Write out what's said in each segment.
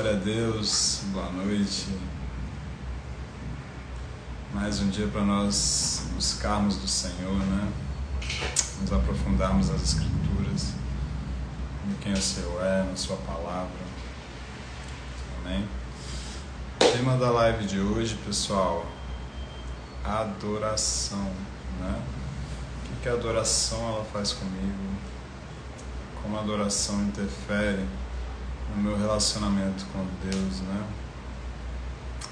Glória a Deus, boa noite. Mais um dia para nós buscarmos do Senhor, né? Nos aprofundarmos nas Escrituras, em quem o Senhor é, na Sua palavra. Amém? O tema da live de hoje, pessoal, adoração, né? O que a adoração ela faz comigo? Como a adoração interfere no meu relacionamento com Deus, né?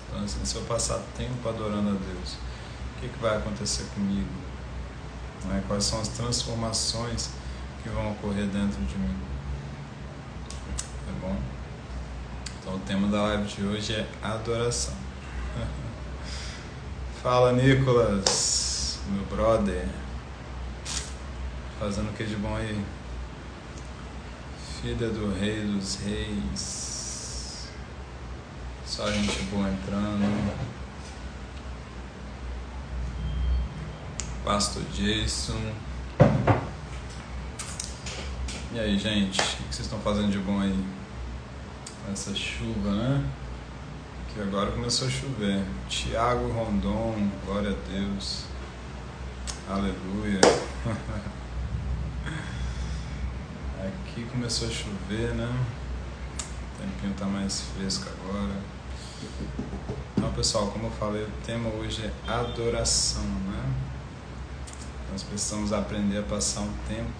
Então, assim, se eu passar tempo adorando a Deus, o que vai acontecer comigo? Né? Quais são as transformações que vão ocorrer dentro de mim? Tá bom? Então, o tema da live de hoje é adoração. Fala, Nicolas, meu brother. Fazendo o que de bom aí? Filha do Rei dos Reis. Só gente boa entrando. Pastor Jason. E aí, gente? O que vocês estão fazendo de bom aí? Essa chuva, né? Que agora começou a chover. Tiago Rondon, glória a Deus. Aleluia. Aqui começou a chover, né? O tempinho tá mais fresco agora. Então, pessoal, como eu falei, o tema hoje é adoração, né? Nós precisamos aprender a passar um tempo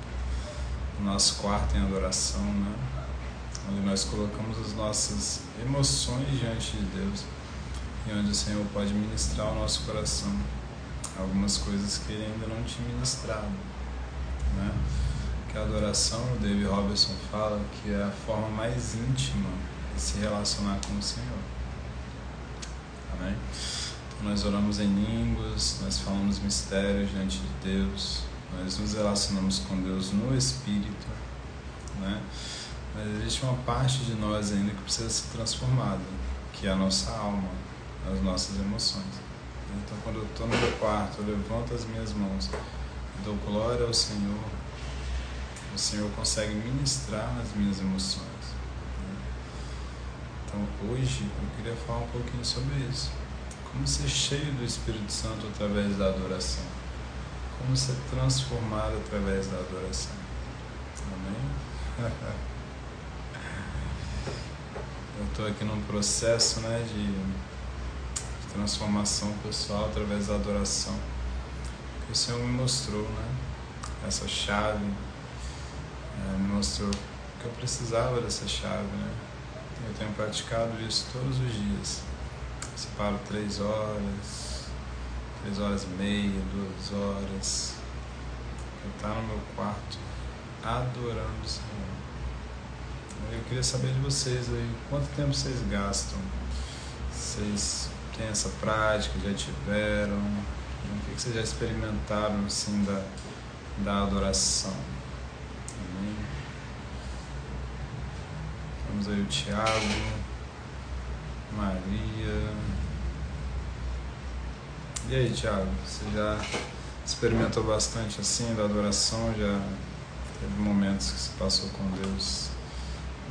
no nosso quarto em adoração, né? Onde nós colocamos as nossas emoções diante de Deus e onde o Senhor pode ministrar ao nosso coração algumas coisas que Ele ainda não te ministrado, né? Que a adoração, o David Robertson fala que é a forma mais íntima de se relacionar com o Senhor. Amém? Então, nós oramos em línguas, nós falamos mistérios diante de Deus, nós nos relacionamos com Deus no Espírito, né? Mas existe uma parte de nós ainda que precisa ser transformada, que é a nossa alma, as nossas emoções. Então, quando eu estou no meu quarto, eu levanto as minhas mãos e dou glória ao Senhor, o Senhor consegue ministrar nas minhas emoções. Então, hoje eu queria falar um pouquinho sobre isso. Como ser cheio do Espírito Santo através da adoração. Como ser transformado através da adoração. Amém? Eu estou aqui num processo, né, de transformação pessoal através da adoração. Que o Senhor me mostrou, né? Essa chave. Me mostrou que eu precisava dessa chave, né? Eu tenho praticado isso todos os dias. Separo 3 horas, 3 horas e meia, 2 horas. Eu estou no meu quarto adorando o Senhor. Eu queria saber de vocês aí, quanto tempo vocês gastam? Vocês têm essa prática, já tiveram? O que vocês já experimentaram assim da adoração? Amém? Temos aí o Tiago, Maria. E aí, Tiago, você já experimentou bastante assim da adoração? Já teve momentos que você passou com Deus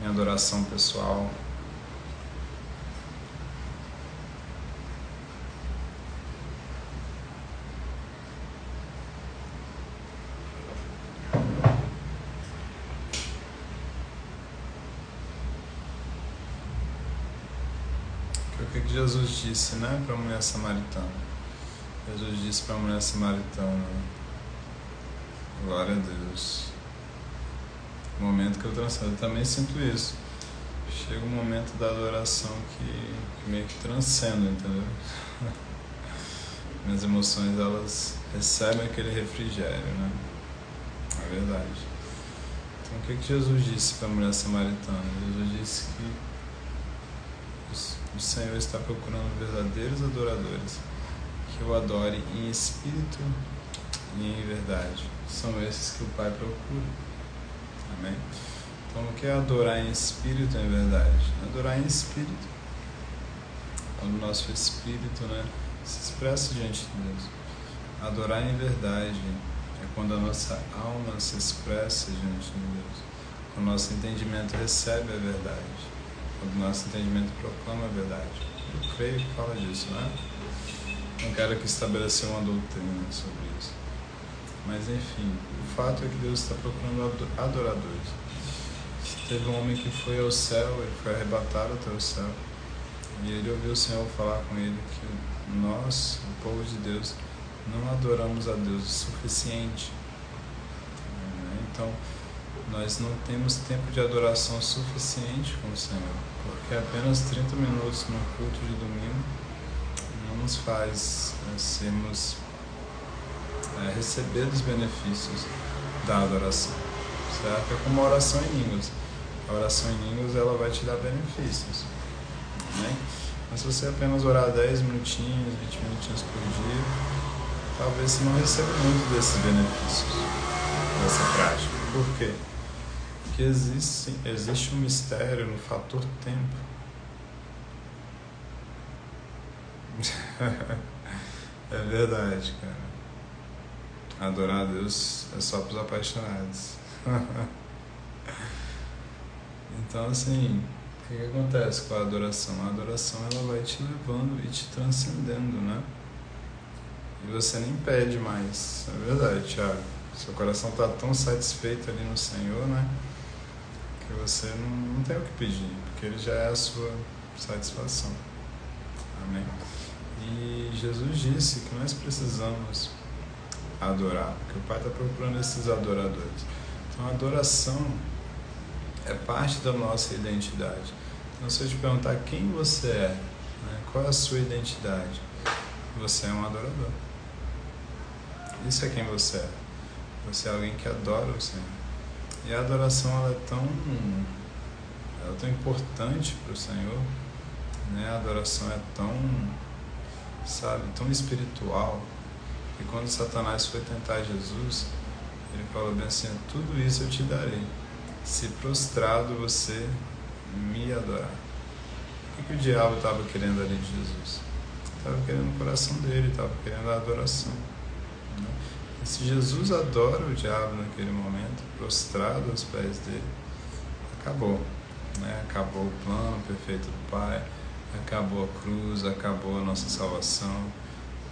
em adoração pessoal? O que Jesus disse, né, para a mulher samaritana? Jesus disse para a mulher samaritana: glória a Deus. No momento que eu transcendo, eu também sinto isso. Chega um momento da adoração que meio que transcendo, entendeu? Minhas emoções, elas recebem aquele refrigério, né? É verdade. Então, o que Jesus disse para a mulher samaritana? Jesus disse que o Senhor está procurando verdadeiros adoradores, que o adore em espírito e em verdade. São esses que o Pai procura. Amém? Então, o que é adorar em espírito e em verdade? Adorar em espírito, quando o nosso espírito, né, se expressa diante de Deus. Adorar em verdade é quando a nossa alma se expressa diante de Deus, quando o nosso entendimento recebe a verdade. quando o nosso entendimento proclama a verdade. Eu creio que fala disso, né? Não quero que estabeleceu uma doutrina sobre isso. Mas enfim, o fato é que Deus está procurando adoradores. Teve um homem que foi ao céu, ele foi arrebatado até o céu, e ele ouviu o Senhor falar com ele que nós, o povo de Deus, não adoramos a Deus o suficiente. Então, nós não temos tempo de adoração suficiente com o Senhor, porque apenas 30 minutos no culto de domingo não nos faz receber os benefícios da adoração, certo? É como a oração em línguas. A oração em línguas, ela vai te dar benefícios, né? Mas se você apenas orar 10 minutinhos, 20 minutinhos por dia, talvez você não receba muito desses benefícios, dessa prática. Por quê? Porque existe um mistério no fator tempo. É verdade, cara. Adorar a Deus é só para os apaixonados. Então, assim, o que acontece com a adoração? A adoração, ela vai te levando e te transcendendo, né? E você nem pede mais. É verdade, Thiago. Seu coração está tão satisfeito ali no Senhor, né? Que você não tem o que pedir, porque Ele já é a sua satisfação. Amém? E Jesus disse que nós precisamos adorar, porque o Pai está procurando esses adoradores. Então, a adoração é parte da nossa identidade. Então, se eu te perguntar quem você é, né, qual é a sua identidade, você é um adorador. Isso é quem você é. Você é alguém que adora o Senhor. E a adoração, ela é tão importante para o Senhor, né? A adoração é tão espiritual. E quando Satanás foi tentar Jesus, ele falou bem assim: tudo isso eu te darei, se prostrado você me adorar. O que o diabo estava querendo ali de Jesus? Estava querendo o coração dele, estava querendo a adoração. E se Jesus adora o diabo naquele momento, prostrado aos pés dele, acabou, né? Acabou o plano perfeito do Pai, acabou a cruz, acabou a nossa salvação.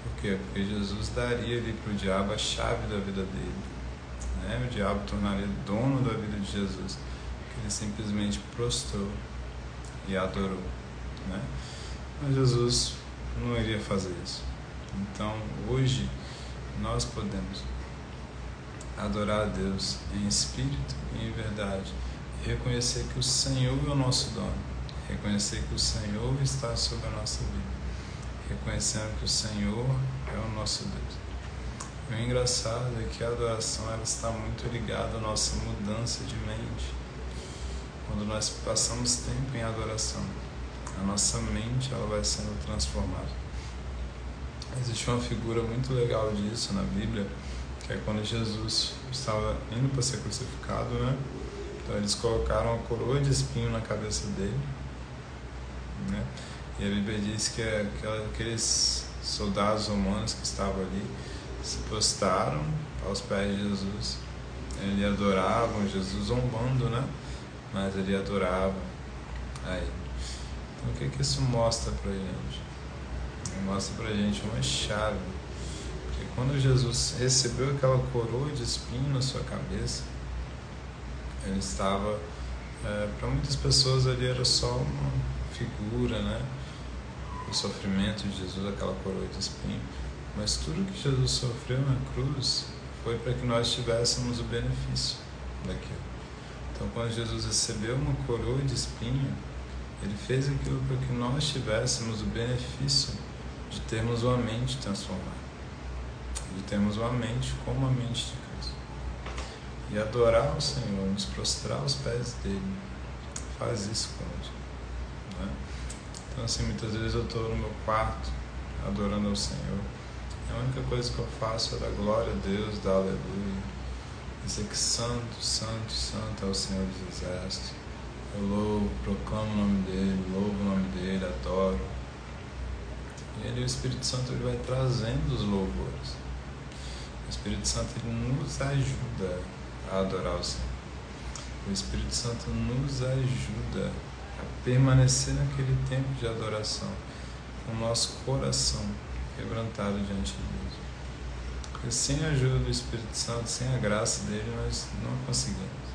Por quê? Porque Jesus daria ali para o diabo a chave da vida dele, né? O diabo tornaria dono da vida de Jesus, que ele simplesmente prostrou e adorou, né? Mas Jesus não iria fazer isso. Então, hoje, nós podemos adorar a Deus em espírito e em verdade, e reconhecer que o Senhor é o nosso dono, reconhecer que o Senhor está sobre a nossa vida, reconhecendo que o Senhor é o nosso Deus. E o engraçado é que a adoração, ela está muito ligada à nossa mudança de mente. Quando nós passamos tempo em adoração, a nossa mente, ela vai sendo transformada. Existe uma figura muito legal disso na Bíblia, que é quando Jesus estava indo para ser crucificado, né? Então eles colocaram uma coroa de espinho na cabeça dele, né? E a Bíblia diz que aqueles soldados romanos que estavam ali se prostraram aos pés de Jesus. Ele adoravam Jesus zombando, né? Mas ele adorava a ele. Então o que isso mostra pra gente? Mostra pra gente uma chave. Porque quando Jesus recebeu aquela coroa de espinho na sua cabeça, ele estava, para muitas pessoas ali era só uma figura, né? O sofrimento de Jesus, aquela coroa de espinho. Mas tudo que Jesus sofreu na cruz foi para que nós tivéssemos o benefício daquilo. Então, quando Jesus recebeu uma coroa de espinho, ele fez aquilo para que nós tivéssemos o benefício de termos uma mente transformada, de termos uma mente como a mente de Cristo. E adorar o Senhor, nos prostrar aos pés dele, faz isso conosco, né? Então, assim, muitas vezes eu estou no meu quarto adorando ao Senhor. A única coisa que eu faço é dar glória a Deus, dar aleluia, dizer que santo, santo, santo é o Senhor dos Exércitos. Eu louvo, proclamo o nome dele, louvo o nome dele, adoro. E ele, o Espírito Santo, ele vai trazendo os louvores. O Espírito Santo, ele nos ajuda a adorar o Senhor. O Espírito Santo nos ajuda a permanecer naquele tempo de adoração, com o nosso coração quebrantado diante de Deus. Porque sem a ajuda do Espírito Santo, sem a graça dele, nós não conseguimos.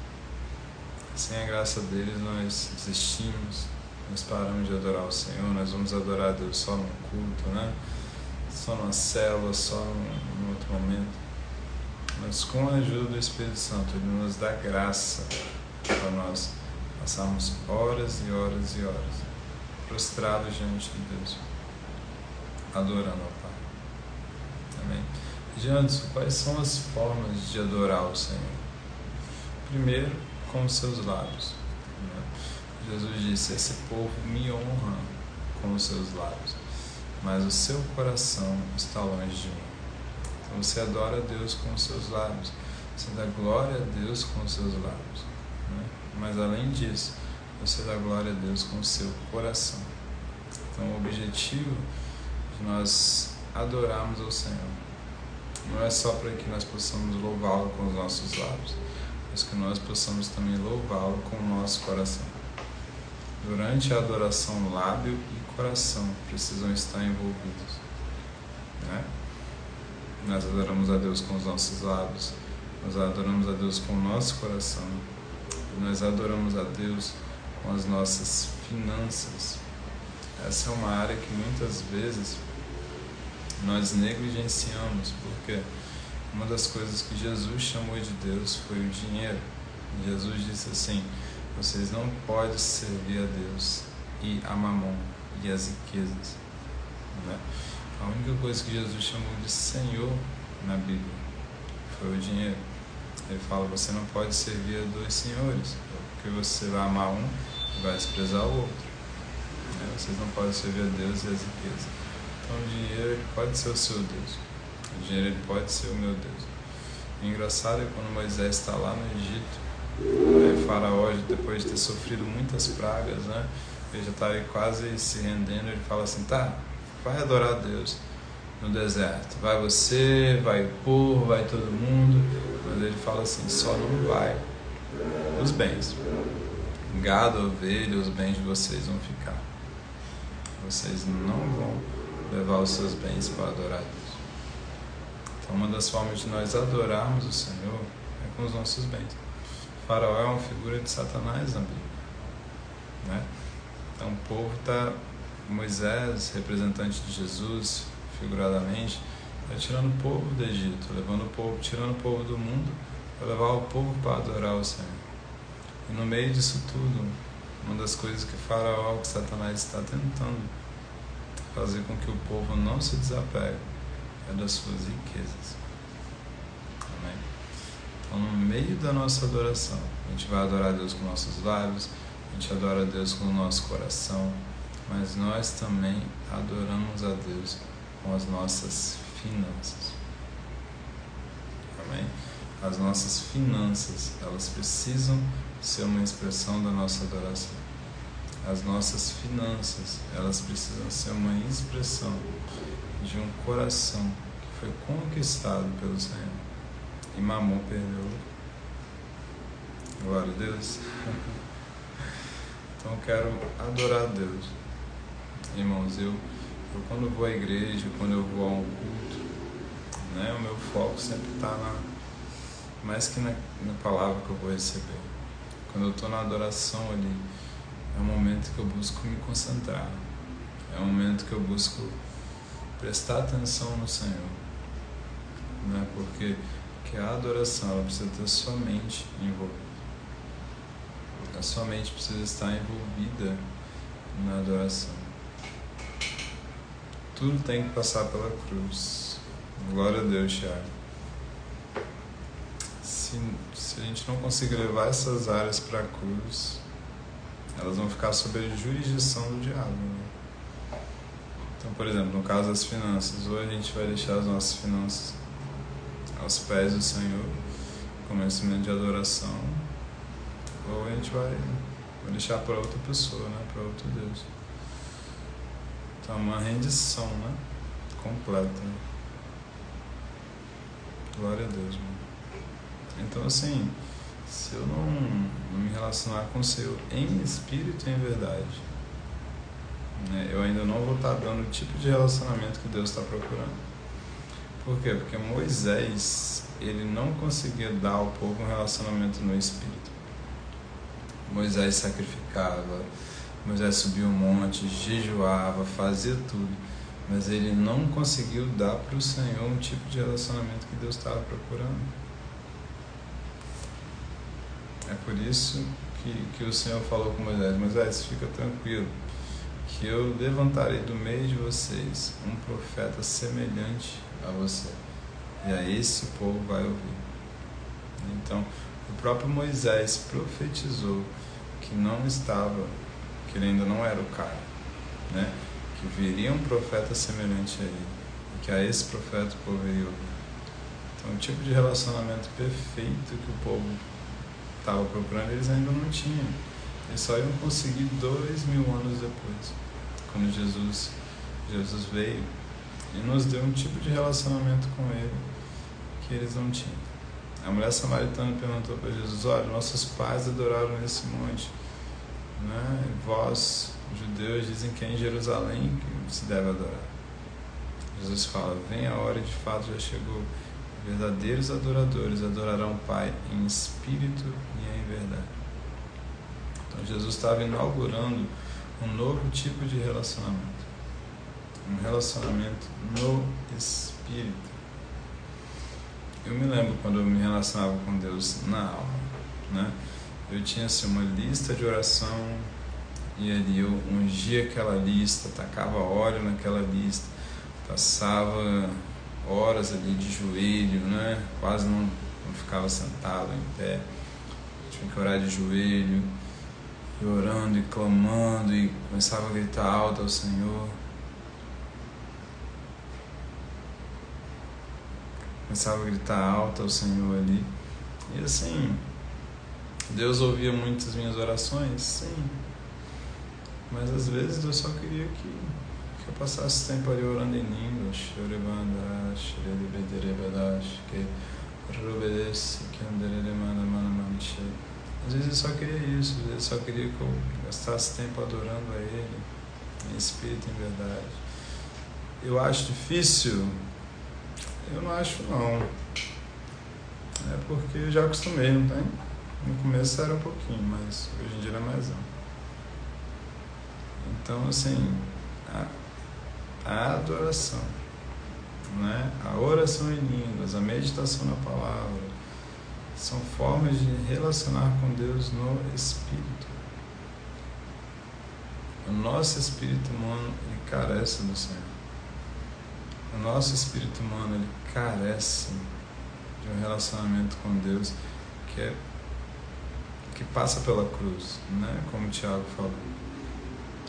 Sem a graça dele, nós desistimos, nós paramos de adorar o Senhor, nós vamos adorar a Deus só no culto, né? Só numa célula, só num outro momento. Mas com a ajuda do Espírito Santo, ele nos dá graça para nós passarmos horas e horas e horas prostrados diante de Deus, adorando ao Pai. Amém? Diante, quais são as formas de adorar o Senhor? Primeiro, com os seus lábios. Jesus disse: esse povo me honra com os seus lábios, mas o seu coração está longe de mim. Então você adora a Deus com os seus lábios, você dá glória a Deus com os seus lábios, né? Mas além disso, você dá glória a Deus com o seu coração. Então o objetivo de nós adorarmos ao Senhor não é só para que nós possamos louvá-lo com os nossos lábios, mas que nós possamos também louvá-lo com o nosso coração. Durante a adoração, lábio e coração precisam estar envolvidos, né? Nós adoramos a Deus com os nossos lábios, nós adoramos a Deus com o nosso coração, nós adoramos a Deus com as nossas finanças. Essa é uma área que muitas vezes nós negligenciamos, porque uma das coisas que Jesus chamou de Deus foi o dinheiro. Jesus disse assim: vocês não podem servir a Deus e a Mamon e as riquezas, né? A única coisa que Jesus chamou de Senhor na Bíblia foi o dinheiro. Ele fala: você não pode servir a dois senhores, porque você vai amar um e vai desprezar o outro, né? Vocês não podem servir a Deus e as riquezas. Então o dinheiro, ele pode ser o seu Deus, o dinheiro, ele pode ser o meu Deus. O engraçado é quando Moisés está lá no Egito, Faraó, depois de ter sofrido muitas pragas, né? Ele já está aí quase se rendendo. Ele fala assim: tá, vai adorar a Deus no deserto, vai você, vai o povo, vai todo mundo. Mas ele fala assim: só não vai os bens, gado, ovelha, os bens de vocês vão ficar. Vocês não vão levar os seus bens para adorar a Deus. Então uma das formas de nós adorarmos o Senhor é com os nossos bens. O faraó é uma figura de Satanás na Bíblia, né? Então o povo está, Moisés, representante de Jesus, figuradamente, está tirando o povo do Egito, levando o povo, tirando o povo do mundo, para levar o povo para adorar o Senhor. E no meio disso tudo, uma das coisas que Faraó, que Satanás está tentando fazer com que o povo não se desapegue é das suas riquezas. Amém? Então, no meio da nossa adoração, a gente vai adorar a Deus com nossos lábios, a gente adora a Deus com o nosso coração, mas nós também adoramos a Deus com as nossas finanças. Amém? As nossas finanças, elas precisam ser uma expressão da nossa adoração. As nossas finanças, elas precisam ser uma expressão de um coração que foi conquistado pelo Senhor. E Mamon perdeu. Glória a Deus. Então eu quero adorar a Deus. Irmãos, eu quando vou à igreja, quando eu vou a um culto, né, o meu foco sempre está mais que na palavra que eu vou receber. Quando eu estou na adoração ali, é um momento que eu busco me concentrar, é um momento que eu busco prestar atenção no Senhor, né? Porque a adoração, ela precisa ter sua mente envolvida, a sua mente precisa estar envolvida na adoração. Tudo tem que passar pela cruz. Glória a Deus, Thiago. Se a gente não conseguir levar essas áreas para a cruz, elas vão ficar sob a jurisdição do diabo, né? Então, por exemplo, no caso das finanças, ou a gente vai deixar as nossas finanças aos pés do Senhor, como instrumento de adoração, ou a gente vai deixar para outra pessoa, né? Para outro Deus. Então, uma rendição, né? Completa. Né? Glória a Deus, mano. Então, assim, se eu não me relacionar com o Senhor em espírito e em verdade, né, eu ainda não vou estar dando o tipo de relacionamento que Deus está procurando. Por quê? Porque Moisés, ele não conseguia dar ao povo um relacionamento no espírito. Moisés sacrificava, Moisés subia um monte, jejuava, fazia tudo, mas ele não conseguiu dar para o Senhor um tipo de relacionamento que Deus estava procurando. É por isso que o Senhor falou com Moisés: Moisés, fica tranquilo, que eu levantarei do meio de vocês um profeta semelhante a você, e a esse povo vai ouvir. Então, o próprio Moisés profetizou que não estava, que ele ainda não era o cara, né? Que viria um profeta semelhante a ele, e que a esse profeta o povo iria ouvir. Então, o tipo de relacionamento perfeito que o povo estava procurando, eles ainda não tinham. Eles só iam conseguir 2000 anos depois, quando Jesus veio e nos deu um tipo de relacionamento com ele que eles não tinham. A mulher samaritana perguntou para Jesus: olha, nossos pais adoraram nesse monte, né? E vós, judeus, dizem que é em Jerusalém que se deve adorar. Jesus fala: vem a hora e de fato já chegou. Verdadeiros adoradores adorarão o Pai em espírito e em verdade. Então Jesus estava inaugurando um novo tipo de relacionamento, um relacionamento no espírito. Eu me lembro quando eu me relacionava com Deus na alma, né? Eu tinha assim uma lista de oração, e ali eu ungia aquela lista, tacava óleo naquela lista, passava horas ali de joelho, né? Quase não ficava sentado em pé, tinha que orar de joelho, e orando e clamando, e começava a gritar alto ao Senhor. Começava a gritar alto ao Senhor ali. E assim, Deus ouvia muitas minhas orações, sim. Mas às vezes eu só queria que eu passasse tempo ali orando em línguas. Às vezes eu só queria isso, às vezes eu só queria que eu gastasse tempo adorando a Ele, em espírito e em verdade. Eu acho difícil? Eu não acho, não. É porque eu já acostumei, não tem? No começo era um pouquinho, mas hoje em dia é mais não. Então, assim, a adoração, né? A oração em línguas, a meditação na palavra, são formas de relacionar com Deus no Espírito. O nosso espírito humano, ele carece do Senhor. O nosso espírito humano, ele carece de um relacionamento com Deus que passa pela cruz, né? Como o Tiago falou.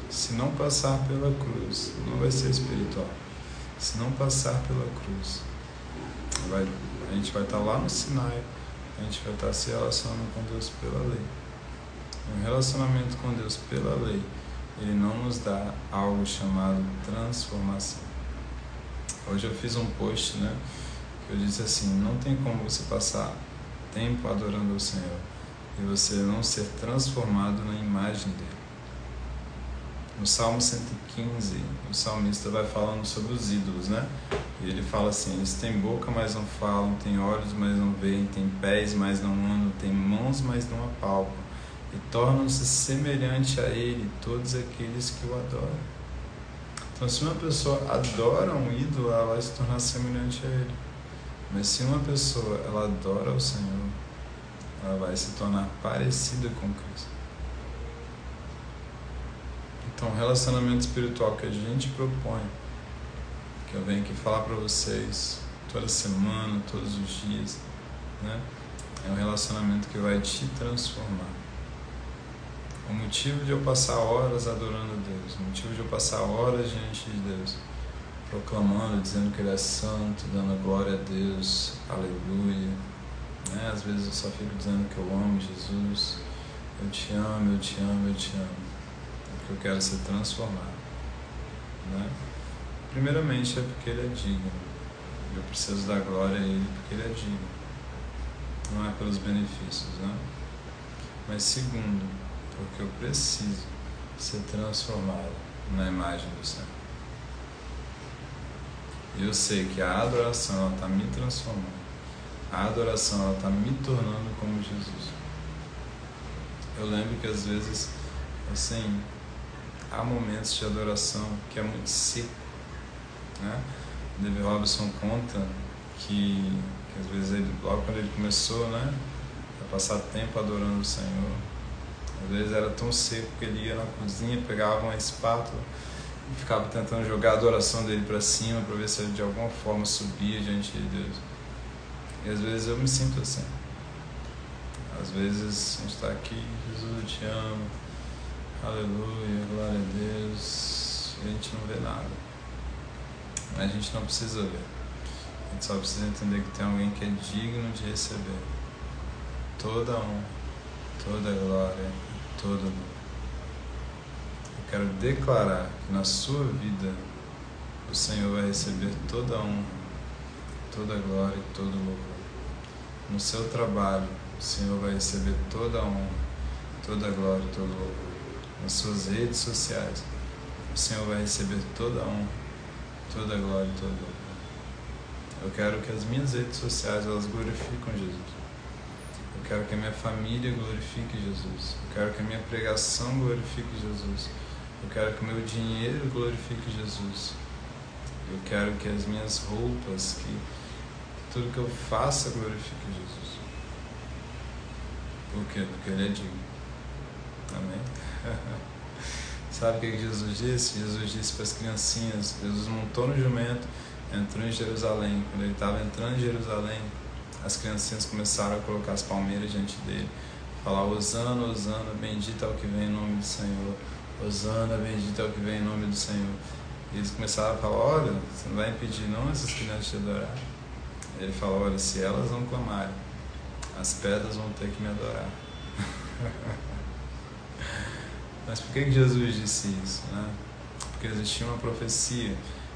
Se não passar pela cruz, não vai ser espiritual. Se não passar pela cruz, a gente vai estar lá no Sinai, a gente vai estar se relacionando com Deus pela lei. Um relacionamento com Deus pela lei, ele não nos dá algo chamado transformação. Hoje eu fiz um post, né, que eu disse assim: não tem como você passar tempo adorando o Senhor e você não ser transformado na imagem dele. No Salmo 115, o salmista vai falando sobre os ídolos, né? E ele fala assim: eles têm boca, mas não falam, têm olhos, mas não veem, têm pés, mas não andam, têm mãos, mas não apalpam, e tornam-se semelhante a ele todos aqueles que o adoram. Então, se uma pessoa adora um ídolo, ela vai se tornar semelhante a ele. Mas se uma pessoa ela adora o Senhor, ela vai se tornar parecida com Cristo. Então, o relacionamento espiritual que a gente propõe, que eu venho aqui falar para vocês toda semana, todos os dias, né? É um relacionamento que vai te transformar. O motivo de eu passar horas adorando a Deus, o motivo de eu passar horas diante de Deus, proclamando, dizendo que Ele é santo, dando glória a Deus, aleluia, né? Às vezes eu só fico dizendo que eu amo Jesus, eu te amo, eu te amo, eu te amo, porque eu quero ser transformado, né? Primeiramente é porque Ele é digno, eu preciso dar glória a Ele porque Ele é digno. não é pelos benefícios, né? Mas segundo, porque eu preciso ser transformado na imagem do Senhor. E eu sei que a adoração está me transformando, a adoração está me tornando como Jesus. Eu lembro que às vezes, assim, há momentos de adoração que é muito seco, né? David Robson conta que às vezes logo quando ele começou, né, a passar tempo adorando o Senhor, às vezes era tão seco que ele ia na cozinha, pegava uma espátula e ficava tentando jogar a adoração dele para cima para ver se ele de alguma forma subia diante de Deus. E às vezes eu me sinto assim. Às vezes a gente está aqui, Jesus, eu te amo, aleluia, glória a Deus, e a gente não vê nada. Mas a gente não precisa ver. A gente só precisa entender que tem alguém que é digno de receber toda a honra, toda a glória, todo o louvor. Eu quero declarar que na sua vida o Senhor vai receber toda a honra, toda a glória e todo o louvor. No seu trabalho, o Senhor vai receber toda a honra, toda a glória e todo o louvor. Nas suas redes sociais, o Senhor vai receber toda a honra, toda a glória e todo o louvor. Eu quero que as minhas redes sociais, elas glorifiquem Jesus. Eu quero que a minha família glorifique Jesus. Eu quero que a minha pregação glorifique Jesus. Eu quero que o meu dinheiro glorifique Jesus. Eu quero que as minhas roupas, que tudo que eu faça glorifique Jesus. Por quê? Porque Ele é digno. Amém? Sabe o que Jesus disse? Jesus disse para as criancinhas, Jesus montou no jumento, entrou em Jerusalém. Quando ele estava entrando em Jerusalém, as criancinhas começaram a colocar as palmeiras diante dele, falar: Hosana, Hosana, bendito é o que vem em nome do Senhor. Hosana, bendito é o que vem em nome do Senhor. E eles começaram a falar: olha, você não vai impedir não essas crianças de adorar. Ele falou: olha, se elas não clamarem, as pedras vão ter que me adorar. Mas por que Jesus disse isso, né? Porque existia uma profecia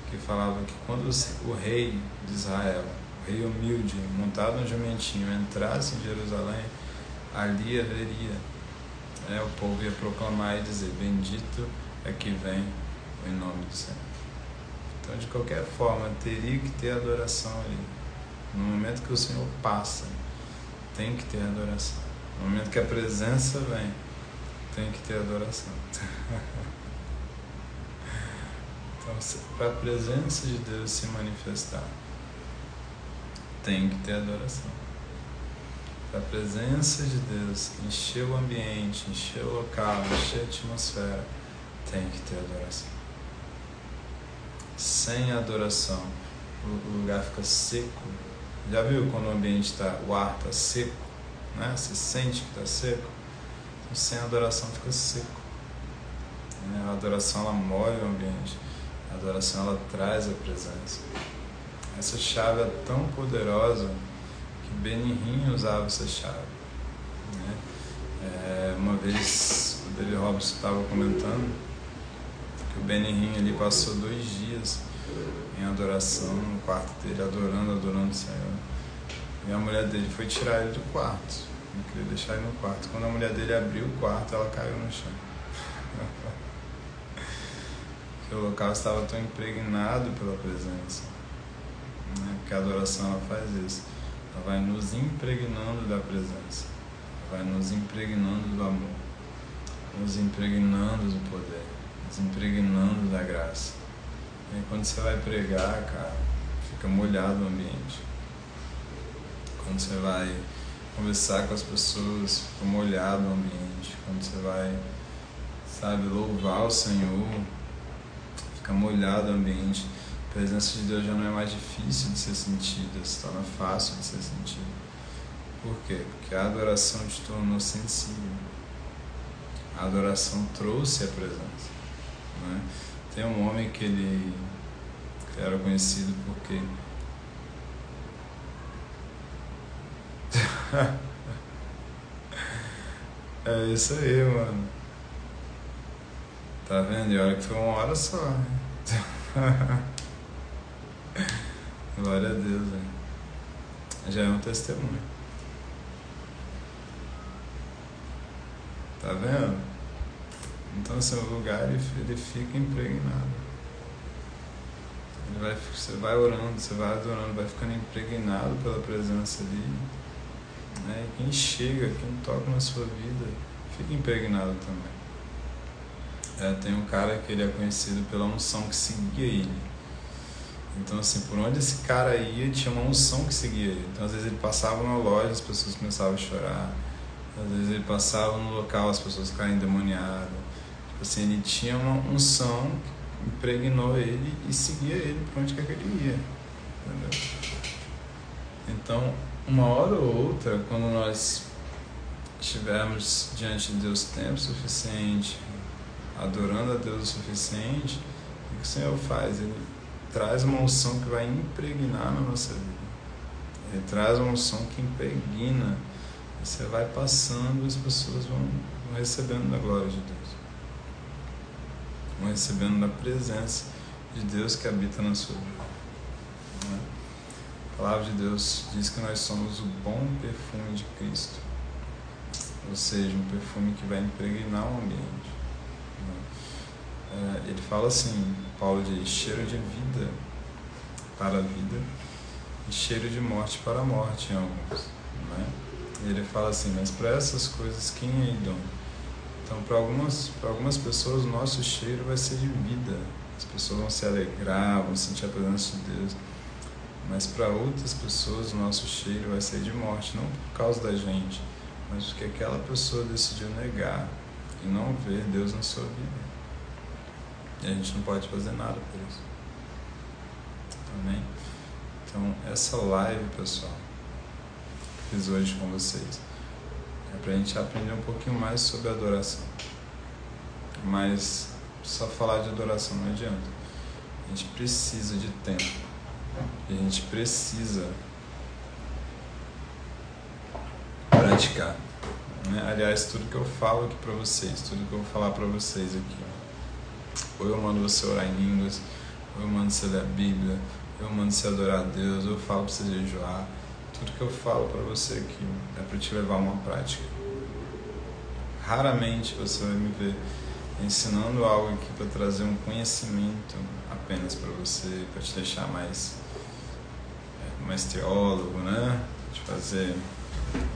que falava que quando o rei de Israel, o rei humilde, montado no jumentinho, entrasse em Jerusalém, ali haveria, o povo ia proclamar e dizer: bendito é que vem em nome do Senhor. Então, de qualquer forma, teria que ter adoração ali. No momento que o Senhor passa, tem que ter adoração. No momento que a presença vem, tem que ter adoração. Então, para a presença de Deus se manifestar, tem que ter adoração. Para a presença de Deus encher o ambiente, encher o local, encher a atmosfera, tem que ter adoração. Sem adoração, o lugar fica seco. Já viu quando o ar está seco, né? Você sente que está seco? Então, sem adoração fica seco. A adoração, ela molha o ambiente. A adoração, ela traz a presença. Essa chave é tão poderosa que Benihim usava essa chave, né? Uma vez o David Robson estava comentando que o Benihim ele passou 2 dias em adoração no quarto dele, adorando o Senhor. E a mulher dele foi tirar ele do quarto, não queria deixar ele no quarto. Quando a mulher dele abriu o quarto, ela caiu no chão. Porque o local estava tão impregnado pela presença, né? Porque a adoração, ela faz isso. Ela vai nos impregnando da presença, vai nos impregnando do amor, nos impregnando do poder, nos impregnando da graça. E quando você vai pregar, cara, fica molhado o ambiente. Quando você vai conversar com as pessoas, fica molhado o ambiente. Quando você vai, louvar o Senhor, fica molhado o ambiente. A presença de Deus já não é mais difícil de ser sentida, se torna fácil de ser sentida. Por quê? Porque a adoração te tornou sensível. A adoração trouxe a presença, né? Tem um homem que ele era conhecido porque é isso aí, mano. Tá vendo? E olha que foi 1 hora só, né? Glória a Deus, né? Já é um testemunho. Tá vendo? Então, assim, o lugar ele fica impregnado. Você vai orando, você vai adorando, vai ficando impregnado pela presença ali. Né? E quem chega, quem toca na sua vida, fica impregnado também. Tem um cara que ele é conhecido pela unção que seguia ele. Então, assim, por onde esse cara ia, tinha uma unção que seguia ele. Então, às vezes ele passava numa loja, as pessoas começavam a chorar. Às vezes ele passava no local, as pessoas ficavam endemoniadas. Tipo assim, ele tinha uma unção que impregnou ele e seguia ele por onde quer que ele ia. Entendeu? Então, uma hora ou outra, quando nós estivermos diante de Deus tempo suficiente, adorando a Deus o suficiente, o que o Senhor faz? Ele traz uma unção que vai impregnar na nossa vida. Ele traz uma unção que impregna. Você vai passando e as pessoas vão recebendo da glória de Deus. Vão recebendo da presença de Deus que habita na sua vida. A palavra de Deus diz que nós somos o bom perfume de Cristo. Ou seja, um perfume que vai impregnar o ambiente. Ele fala assim, Paulo diz, cheiro de vida para a vida e cheiro de morte para a morte em alguns. Né? E ele fala assim, mas para essas coisas quem é idôneo? Então, para algumas pessoas, o nosso cheiro vai ser de vida. As pessoas vão se alegrar, vão sentir a presença de Deus. Mas para outras pessoas, o nosso cheiro vai ser de morte, não por causa da gente, mas porque aquela pessoa decidiu negar e não ver Deus na sua vida. E a gente não pode fazer nada por isso. Amém? Então, essa live, pessoal, que fiz hoje com vocês, é para a gente aprender um pouquinho mais sobre adoração. Mas só falar de adoração não adianta. A gente precisa de tempo. E a gente precisa praticar. Né? Aliás, tudo que eu falo aqui para vocês, tudo que eu vou falar para vocês aqui, ou eu mando você orar em línguas, ou eu mando você ler a Bíblia, ou eu mando você adorar a Deus, ou eu falo para você jejuar. Tudo que eu falo para você aqui é para te levar a uma prática. Raramente você vai me ver ensinando algo aqui para trazer um conhecimento apenas para você, para te deixar mais teólogo, né? Para te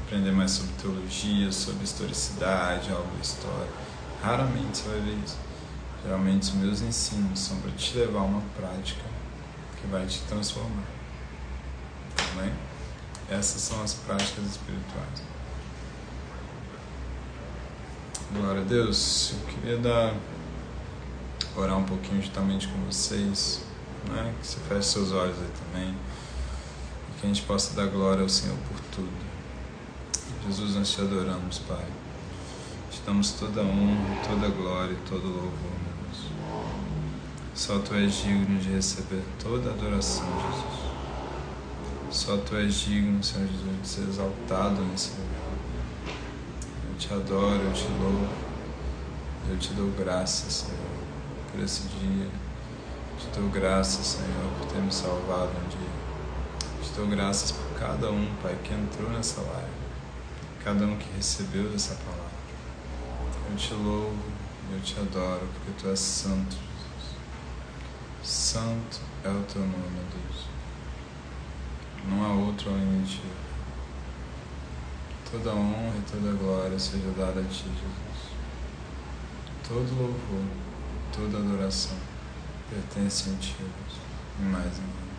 aprender mais sobre teologia, sobre historicidade, algo da história. Raramente você vai ver isso. Geralmente os meus ensinos são para te levar a uma prática que vai te transformar. Amém? Essas são as práticas espirituais. Glória a Deus. Eu queria orar um pouquinho justamente com vocês, né? Que você feche seus olhos aí também e que a gente possa dar glória ao Senhor por tudo. Jesus, nós te adoramos, Pai. Te damos toda a honra, toda a glória e todo o louvor, meu Deus. Só Tu és digno de receber toda a adoração, Jesus. Só Tu és digno, Senhor Jesus, de ser exaltado nesse lugar. Eu te adoro, eu te louvo, eu te dou graças, Senhor, por esse dia. Te dou graças, Senhor, por ter me salvado um dia. Te dou graças por cada um, Pai, que entrou nessa live, cada um que recebeu dessa palavra. Eu te louvo, eu te adoro, porque Tu és santo, Jesus. Santo é o Teu nome, Deus. Não há outro além de Ti. Toda honra e toda glória seja dada a Ti, Jesus. Todo louvor, toda adoração pertence a Ti, Jesus. E mais ninguém.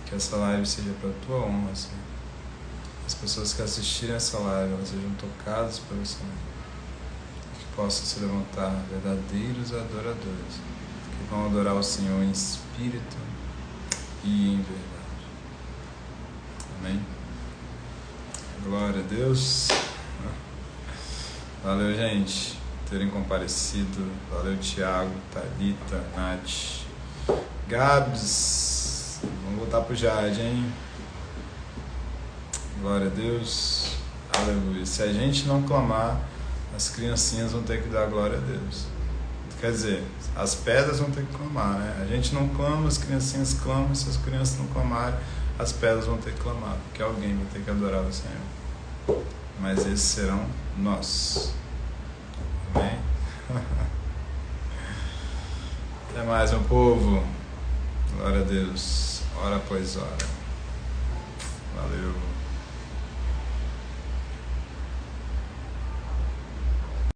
Que essa live seja para a Tua honra, Senhor. As pessoas que assistirem essa live, elas sejam tocadas pelo Senhor. Que possam se levantar verdadeiros adoradores, que vão adorar o Senhor em espírito e em verdade. Amém? Glória a Deus. Valeu, gente, por terem comparecido. Valeu, Thiago, Thalita, Nath, Gabs. Vamos voltar pro Jade, hein? Glória a Deus. Aleluia. Se a gente não clamar, as criancinhas vão ter que dar glória a Deus. Quer dizer, as pedras vão ter que clamar, né? A gente não clama, as criancinhas clamam. Se as crianças não clamarem, as pedras vão ter que clamar, porque alguém vai ter que adorar o Senhor. mas esses serão nossos. Amém? Até mais, meu povo. Glória a Deus. Hora após hora. Valeu.